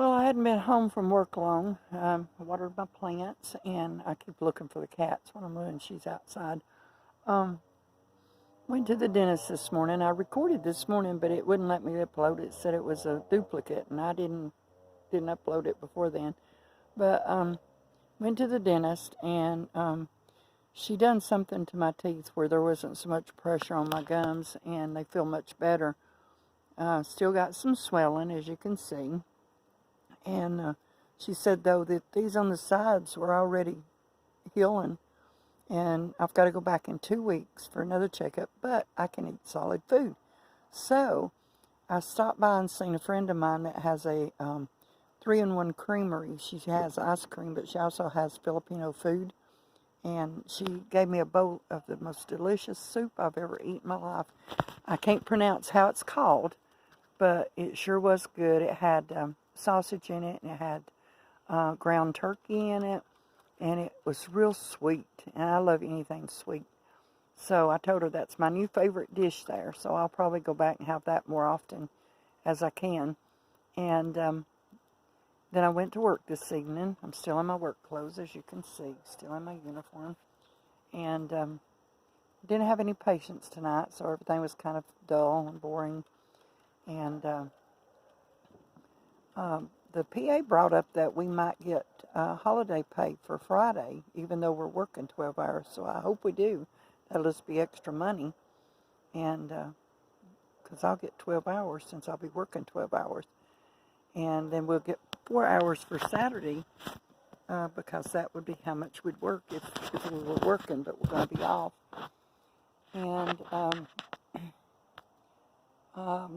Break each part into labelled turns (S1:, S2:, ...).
S1: Well, I hadn't been home from work long. I watered my plants, and I keep looking for the cats when I'm when she's outside. Um, Went to the dentist this morning. I recorded this morning, but it wouldn't let me upload it. It said it was a duplicate, and I didn't upload it before then. But went to the dentist, and she done something to my teeth where there wasn't so much pressure on my gums, and they feel much better. Still got some swelling, as you can see. And she said, though, that these on the sides were already healing. And I've got to go back in 2 weeks for another checkup, but I can eat solid food. So I stopped by and seen a friend of mine that has a 3-in-1 creamery. She has ice cream, but she also has Filipino food. And she gave me a bowl of the most delicious soup I've ever eaten in my life. I can't pronounce how it's called, but it sure was good. It had sausage in it, and it had ground turkey in it, and it was real sweet, and I love anything sweet. So I told her that's my new favorite dish there, so I'll probably go back and have that more often as I can. And then I went to work this evening. I'm still in my work clothes, as you can see, still in my uniform. And didn't have any patients tonight, so everything was kind of dull and boring. And the PA brought up that we might get holiday pay for Friday, even though we're working 12 hours. So I hope we do. That'll just be extra money. And because I'll get 12 hours since I'll be working 12 hours. And then we'll get 4 hours for Saturday because that would be how much we'd work if we were working, but we're going to be off. And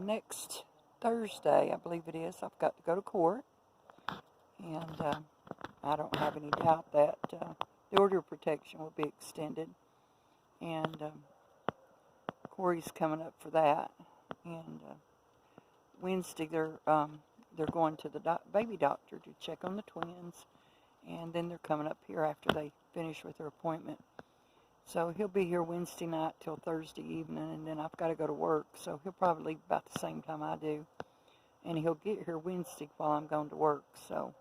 S1: next Thursday, I believe it is, I've got to go to court. And I don't have any doubt that the order of protection will be extended. And Corey's coming up for that. And Wednesday, they're going to the baby doctor to check on the twins. And then they're coming up here after they finish with their appointment. So he'll be here Wednesday night till Thursday evening, and then I've got to go to work. So he'll probably leave about the same time I do. And he'll get here Wednesday while I'm going to work. So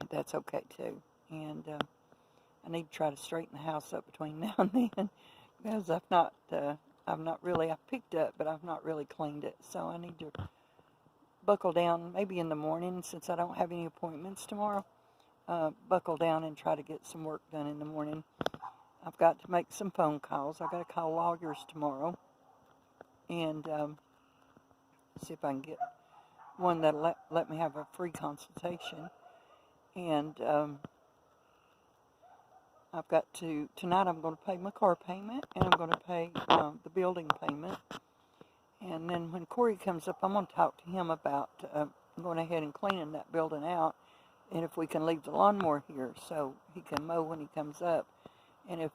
S1: that's okay too. And I need to try to straighten the house up between now and then because I've picked up, but I've not really cleaned it. So I need to buckle down maybe in the morning since I don't have any appointments tomorrow. Buckle down and try to get some work done in the morning. I've got to make some phone calls. I've got to call lawyers tomorrow and see if I can get one that'll let me have a free consultation. And I've got to, tonight I'm going to pay my car payment, and I'm going to pay the building payment. And then when Corey comes up, I'm going to talk to him about going ahead and cleaning that building out, and if we can leave the lawnmower here so he can mow when he comes up. And if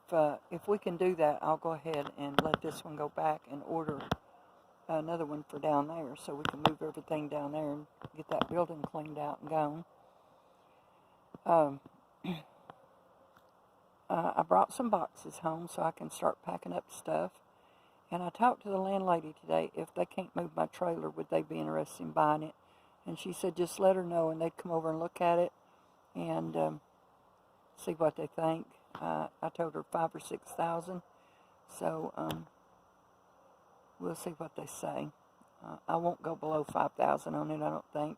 S1: we can do that, I'll go ahead and let this one go back and order another one for down there so we can move everything down there and get that building cleaned out and gone. I brought some boxes home so I can start packing up stuff. And I talked to the landlady today. If they can't move my trailer, would they be interested in buying it? And she said just let her know, and they'd come over and look at it and see what they think. I told her $5,000 or $6,000. So we'll see what they say. I won't go below $5,000 on it, I don't think.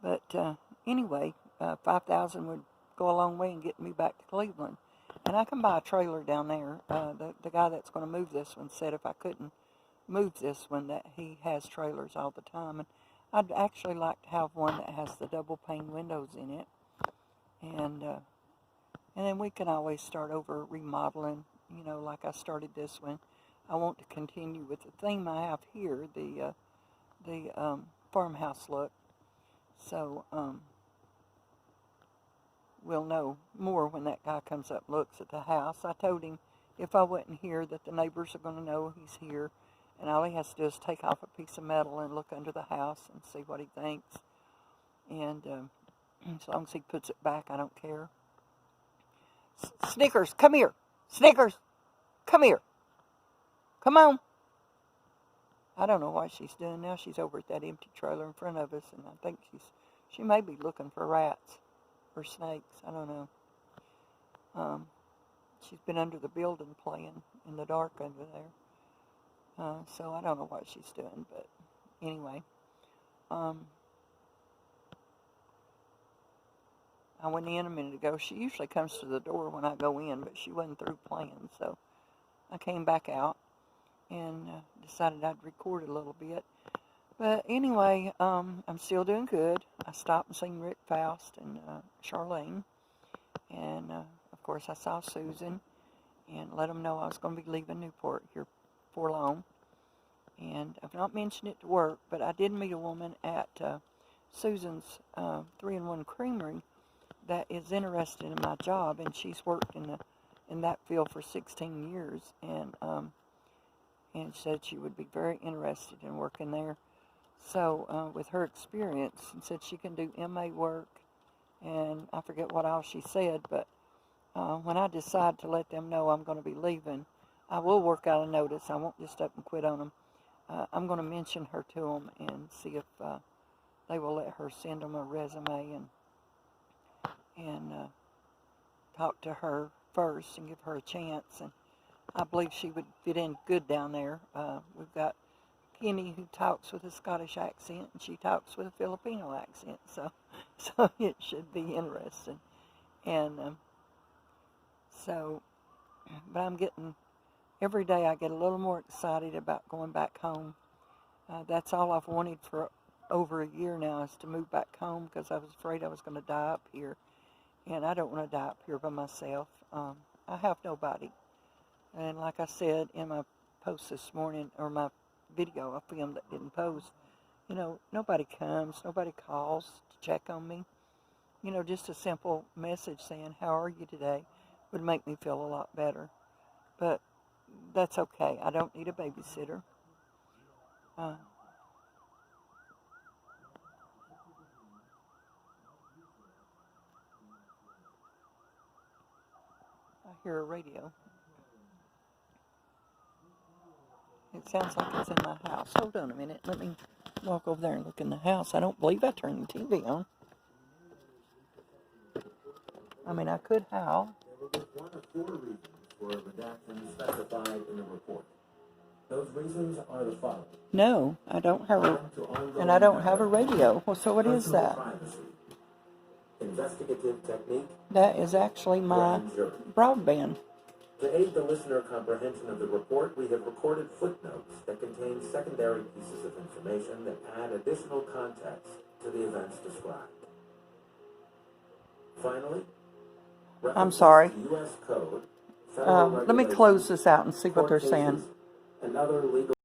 S1: But anyway, $5,000 would go a long way in getting me back to Cleveland. And I can buy a trailer down there. The guy that's going to move this one said if I couldn't move this one, that he has trailers all the time. And I'd actually like to have one that has the double pane windows in it. And then we can always start over remodeling, like I started this one. I want to continue with the theme I have here, the farmhouse look. So we'll know more when that guy comes up and looks at the house. I told him if I wasn't here that the neighbors are going to know he's here, and all he has to do is take off a piece of metal and look under the house and see what he thinks. And as long as he puts it back, I don't care. Snickers, come here. Snickers, come here. Come on. I don't know what she's doing now. She's over at that empty trailer in front of us, and I think she may be looking for rats or snakes. I don't know. She's been under the building playing in the dark under there. So I don't know what she's doing, but anyway. I went in a minute ago. She usually comes to the door when I go in, but she wasn't through playing, so I came back out and decided I'd record a little bit. But anyway, I'm still doing good. I stopped and seen Rick Faust and Charlene, and of course I saw Susan and let them know I was going to be leaving Newport here for long. And I've not mentioned it to work, but I did meet a woman at Susan's 3-in-1 Creamery that is interested in my job, and she's worked in that field for 16 years, and said she would be very interested in working there. So with her experience, and said she can do MA work, and I forget what else she said, but when I decide to let them know I'm going to be leaving, I will work out a notice. I won't just up and quit on them. I'm going to mention her to them and see if they will let her send them a resume and talk to her first and give her a chance. And I believe she would fit in good down there. We've got Penny, who talks with a Scottish accent, and she talks with a Filipino accent, so it should be interesting. And but I'm getting, every day I get a little more excited about going back home. That's all I've wanted for over a year now, is to move back home, because I was afraid I was going to die up here, and I don't want to die up here by myself. I have nobody, and like I said in my post this morning, or my video I filmed that didn't post, nobody comes, nobody calls to check on me. Just a simple message saying, "How are you today?" would make me feel a lot better. But that's okay. I don't need a babysitter. I hear a radio. It sounds like it's in my house. Hold on a minute. Let me walk over there and look in the house. I don't believe I turned the TV on. I mean, I could howl.
S2: There were one of 4 reasons for a redaction specified in the report. Those reasons are the following.
S1: No, I don't have and I don't have a radio. Well, so what is that?
S2: Privacy. Investigative technique.
S1: That is actually my broadband.
S2: To aid the listener comprehension of the report, we have recorded footnotes that contain secondary pieces of information that add additional context to the events described. Finally,
S1: I'm sorry.
S2: U.S. Code,
S1: let me close this out and see what they're saying.
S2: And other legal